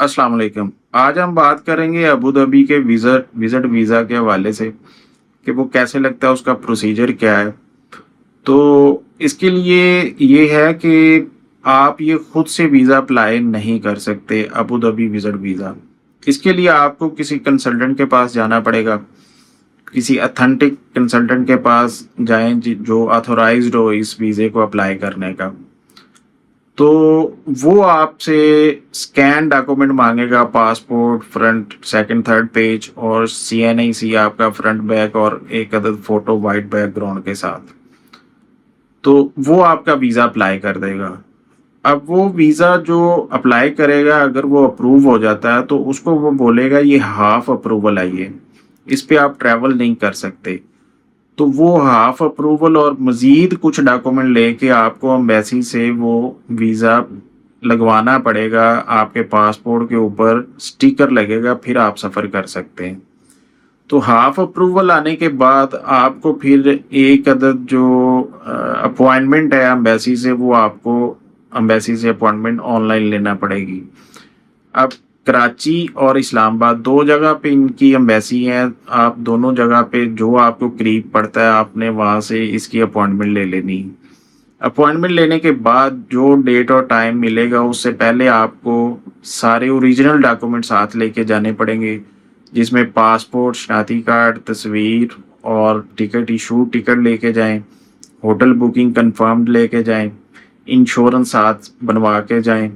अस्सलाम वालेकुम। आज हम बात करेंगे अबू धाबी के विजिट वीज़ा के हवाले से कि वो कैसे लगता है, उसका प्रोसीजर क्या है। तो इसके लिए ये है कि आप ये खुद से वीज़ा अप्लाई नहीं कर सकते, अबू धाबी विजिट वीज़ा। इसके लिए आपको किसी कंसल्टेंट के पास जाना पड़ेगा, किसी अथेंटिक कंसल्टेंट के पास जाएं जो ऑथोराइज्ड हो इस वीज़े को अप्लाई करने का। तो वो आपसे स्कैन डॉक्यूमेंट मांगेगा, passport front second third page और CNIC आपका फ्रंट बैक और एक अदद फोटो वाइट बैकग्राउंड के साथ। तो वो आपका वीज़ा अप्लाई कर देगा। अब वो वीज़ा जो अप्लाई करेगा, अगर वो अप्रूव हो जाता है तो उसको वो बोलेगा ये हाफ अप्रूवल है, ये इस पे आप ट्रैवल नहीं कर सकते। तो वो हाफ अप्रूवल और मज़ीद कुछ डॉक्यूमेंट लेके आपको एम्बेसी से वो वीज़ा लगवाना पड़ेगा। आपके पासपोर्ट के ऊपर स्टिकर लगेगा, फिर आप सफ़र कर सकते हैं। तो हाफ अप्रूवल आने के बाद आपको फिर एक अदद जो अपॉइंटमेंट है एम्बेसी से, वो आपको एम्बेसी से अपॉइंटमेंट ऑनलाइन लेना पड़ेगी। अब कराची और इस्लामाबाद दो जगह पे इनकी एम्बेसी है। आप दोनों जगह पे जो आपको करीब पड़ता है आपने वहाँ से इसकी अपॉइंटमेंट ले लेनी। अपॉइंटमेंट लेने के बाद जो डेट और टाइम मिलेगा उससे पहले आपको सारे ओरिजिनल डॉक्यूमेंट साथ लेके जाने पड़ेंगे, जिसमें पासपोर्ट, शनाख्ती कार्ड, तस्वीर और टिकट इशू टिकट लेके जाएं, होटल बुकिंग कंफर्म्ड लेके जाएं, इंश्योरेंस साथ बनवा के जाएं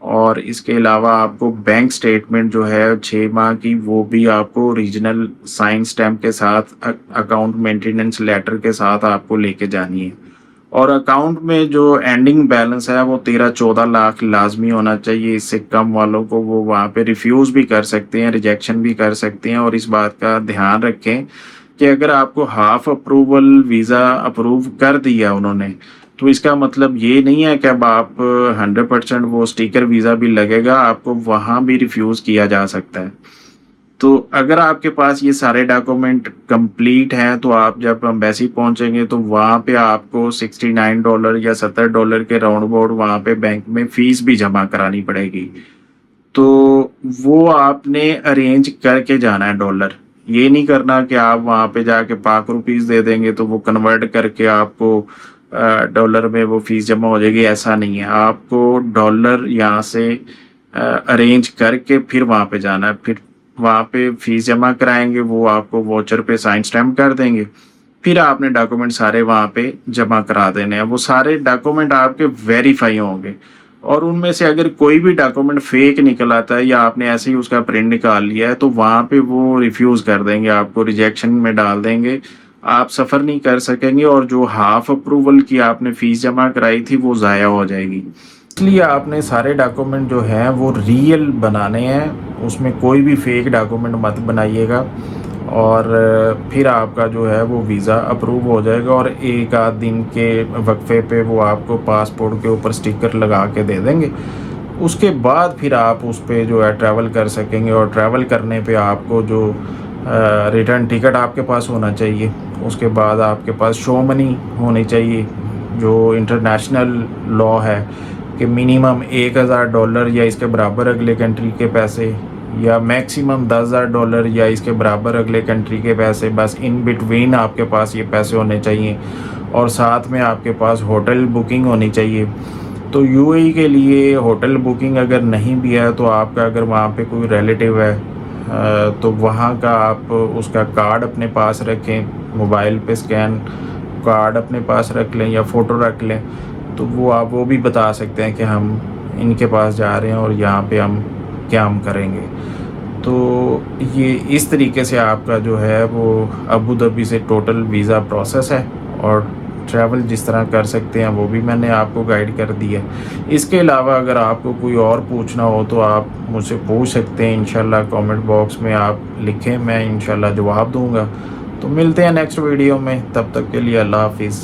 और इसके अलावा आपको बैंक स्टेटमेंट जो है 6 माह की, वो भी आपको ओरिजिनल साइन स्टैम्प के साथ अकाउंट मेंटेनेंस लेटर के साथ आपको लेके जानी है। और अकाउंट में जो एंडिंग बैलेंस है वो 13-14 लाख लाजमी होना चाहिए। इससे कम वालों को वो वहाँ पे रिफ्यूज़ भी कर सकते हैं, रिजेक्शन भी कर सकते हैं। और इस बात का ध्यान रखें कि अगर आपको हाफ अप्रूवल वीज़ा अप्रूव कर दिया उन्होंने, तो इसका मतलब ये नहीं है कि अब आप 100% वो स्टिकर वीज़ा भी लगेगा, आपको वहाँ भी रिफ्यूज़ किया जा सकता है। तो अगर आपके पास ये सारे डॉक्यूमेंट कंप्लीट हैं तो आप जब एम्बेसी पहुंचेंगे तो वहाँ पे आपको $69 या $70 के राउंड अबाउट वहाँ पे बैंक में फ़ीस भी जमा करानी पड़ेगी। तो वो आपने अरेंज करके जाना है डॉलर। ये नहीं करना कि आप वहाँ पे जाके पाक रुपीज़ दे देंगे तो वो कन्वर्ट करके आपको डॉलर में वो फ़ीस जमा हो जाएगी, ऐसा नहीं है। आपको डॉलर यहाँ से अरेंज करके फिर वहाँ पे जाना है। फिर वहाँ पे फ़ीस जमा कराएंगे, वो आपको वाउचर पे साइन स्टैम्प कर देंगे। फिर आपने डॉक्यूमेंट सारे वहाँ पे जमा करा देने हैं। वो सारे डॉक्यूमेंट आपके वेरीफाई होंगे और उनमें से अगर कोई भी डॉक्यूमेंट फेक निकल आता है या आपने ऐसे ही उसका प्रिंट निकाल लिया है तो वहाँ पे वो रिफ्यूज़ कर देंगे, आपको रिजेक्शन में डाल देंगे। आप सफ़र नहीं कर सकेंगे और जो हाफ अप्रूवल की आपने फ़ीस जमा कराई थी वो ज़ाया हो जाएगी। इसलिए आपने सारे डॉक्यूमेंट जो हैं वो रियल बनाने हैं, उसमें कोई भी फेक डॉक्यूमेंट मत बनाइएगा। और फिर आपका जो है वो वीज़ा अप्रूव हो जाएगा और एक आध दिन के वक्फे पे वो आपको पासपोर्ट के ऊपर स्टिकर लगा के दे देंगे। उसके बाद फिर आप उस पे जो है ट्रैवल कर सकेंगे और ट्रैवल करने पे आपको जो रिटर्न टिकट आपके पास होना चाहिए। उसके बाद आपके पास शो मनी होनी चाहिए, जो इंटरनेशनल लॉ है कि मिनिमम $1000 या इसके बराबर अगले कंट्री के पैसे या मैक्सिमम $10,000 या इसके बराबर अगले कंट्री के पैसे, बस इन बिटवीन आपके पास ये पैसे होने चाहिए। और साथ में आपके पास होटल बुकिंग होनी चाहिए। तो UAE के लिए होटल बुकिंग अगर नहीं भी है तो आपका अगर वहाँ पे कोई रिलेटिव है तो वहाँ का आप उसका कार्ड अपने पास रखें, मोबाइल पे स्कैन कार्ड अपने पास रख लें या फ़ोटो रख लें। तो वो आप वो भी बता सकते हैं कि हम इनके पास जा रहे हैं और यहाँ पे हम क़याम करेंगे। तो ये इस तरीके से आपका जो है वो अबू धाबी से टोटल वीज़ा प्रोसेस है और ट्रैवल जिस तरह कर सकते हैं वो भी मैंने आपको गाइड कर दी है। इसके अलावा अगर आपको कोई और पूछना हो तो आप मुझसे पूछ सकते हैं। इंशाल्लाह कमेंट बॉक्स में आप लिखें, मैं इंशाल्लाह जवाब दूंगा। तो मिलते हैं नेक्स्ट वीडियो में, तब तक के लिए अल्लाह हाफिज़।